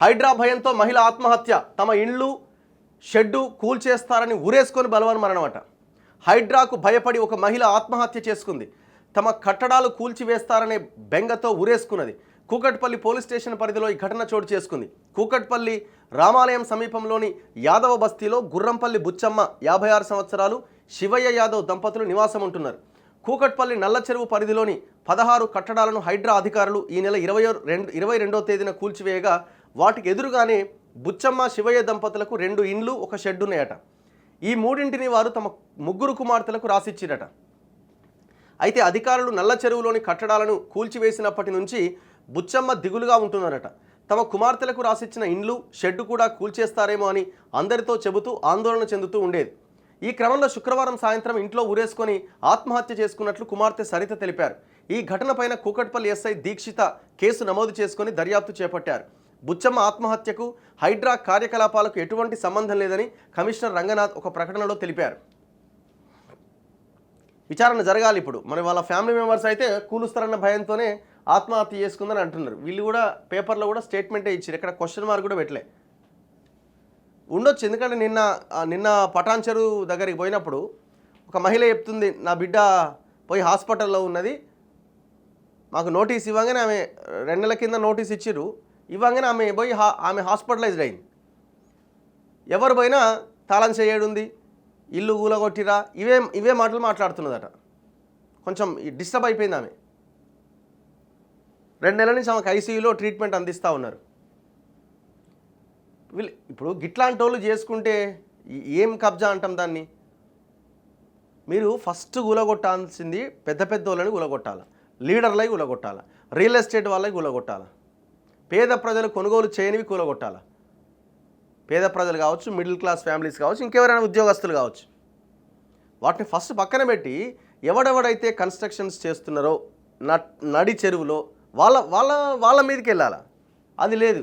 హైడ్రా భయంతో మహిళ ఆత్మహత్య, తమ ఇండ్లు షెడ్డు కూల్చేస్తారని ఊరేసుకొని బలవన్ మరణమట. హైడ్రాకు భయపడి ఒక మహిళ ఆత్మహత్య చేసుకుంది. తమ కట్టడాలు కూల్చివేస్తారనే బెంగతో ఊరేసుకున్నది. కూకట్పల్లి పోలీస్ స్టేషన్ పరిధిలో ఈ ఘటన చోటు చేసుకుంది. కూకట్పల్లి రామాలయం సమీపంలోని యాదవ బస్తీలో గుర్రంపల్లి బుచ్చమ్మ 56 సంవత్సరాలు, శివయ్య యాదవ్ దంపతులు నివాసం ఉంటున్నారు. కూకట్పల్లి నల్ల చెరువు పరిధిలోని 16 కట్టడాలను హైడ్రా అధికారులు ఈ నెల 22వ తేదీన కూల్చివేయగా వాటికి ఎదురుగానే బుచ్చమ్మ, శివయ్య దంపతులకు 2 ఇండ్లు, ఒక షెడ్ ఉన్నాయట. ఈ మూడింటిని వారు తమ 3 కుమార్తెలకు రాసిచ్చిరట. అయితే అధికారులు నల్ల చెరువులోని కట్టడాలను కూల్చివేసినప్పటి నుంచి బుచ్చమ్మ దిగులుగా ఉంటున్నారట. తమ కుమార్తెలకు రాసిచ్చిన ఇండ్లు, షెడ్డు కూడా కూల్చేస్తారేమో అని అందరితో చెబుతూ ఆందోళన చెందుతూ ఉండేది. ఈ క్రమంలో శుక్రవారం సాయంత్రం ఇంట్లో ఊరేసుకొని ఆత్మహత్య చేసుకున్నట్లు కుమార్తె సరిత తెలిపారు. ఈ ఘటనపైన కూకట్పల్లి ఎస్ఐ దీక్షిత కేసు నమోదు చేసుకొని దర్యాప్తు చేపట్టారు. బుచ్చమ్మ ఆత్మహత్యకు హైడ్రా కార్యకలాపాలకు ఎటువంటి సంబంధం లేదని కమిషనర్ రంగనాథ్ ఒక ప్రకటనలో తెలిపారు. విచారణ జరగాలి. ఇప్పుడు మరి వాళ్ళ ఫ్యామిలీ మెంబర్స్ అయితే కూలుస్తారన్న భయంతోనే ఆత్మహత్య చేసుకుందని అంటున్నారు. వీళ్ళు కూడా పేపర్లో కూడా స్టేట్మెంటే ఇచ్చారు, ఎక్కడ క్వశ్చన్ మార్క్ కూడా పెట్టలే. ఉండొచ్చు, ఎందుకంటే నిన్న పటాన్ చెరువు దగ్గరికి పోయినప్పుడు ఒక మహిళ చెప్తుంది, నా బిడ్డ పోయి హాస్పిటల్లో ఉన్నది, మాకు నోటీస్ ఇవ్వగానే ఆమె 2 నెలల కింద నోటీస్ ఇచ్చిర్రు, ఇవ్వగానే ఆమె పోయి ఆమె హాస్పిటలైజ్డ్ అయింది. ఎవరు పోయినా తాళం చేయడుంది, ఇల్లు కూలగొట్టిరా, ఇవే మాటలు మాట్లాడుతున్నదట. కొంచెం డిస్టర్బ్ అయిపోయింది ఆమె. 2 నెలల నుంచి ఆమెకు ఐసీయూలో ట్రీట్మెంట్ అందిస్తూ ఉన్నారు. ఇప్పుడు గిట్లాంటి వాళ్ళు చేసుకుంటే ఏం కబ్జా అంటాం దాన్ని? మీరు ఫస్ట్ కూలగొట్టాల్సింది పెద్ద వాళ్ళని కూలగొట్టాలి, లీడర్లై కూలగొట్టాలి, రియల్ ఎస్టేట్ వాళ్ళకి కూలగొట్టాలి, పేద ప్రజలు కొనుగోలు చేయనివి కూలగొట్టాలి. పేద ప్రజలు కావచ్చు, మిడిల్ క్లాస్ ఫ్యామిలీస్ కావచ్చు, ఇంకెవరైనా ఉద్యోగస్తులు కావచ్చు, వాటిని ఫస్ట్ పక్కన పెట్టి ఎవడెవడైతే కన్స్ట్రక్షన్స్ చేస్తున్నారో నడి చెరువులో వాళ్ళ మీదకి వెళ్ళాలి. అది లేదు.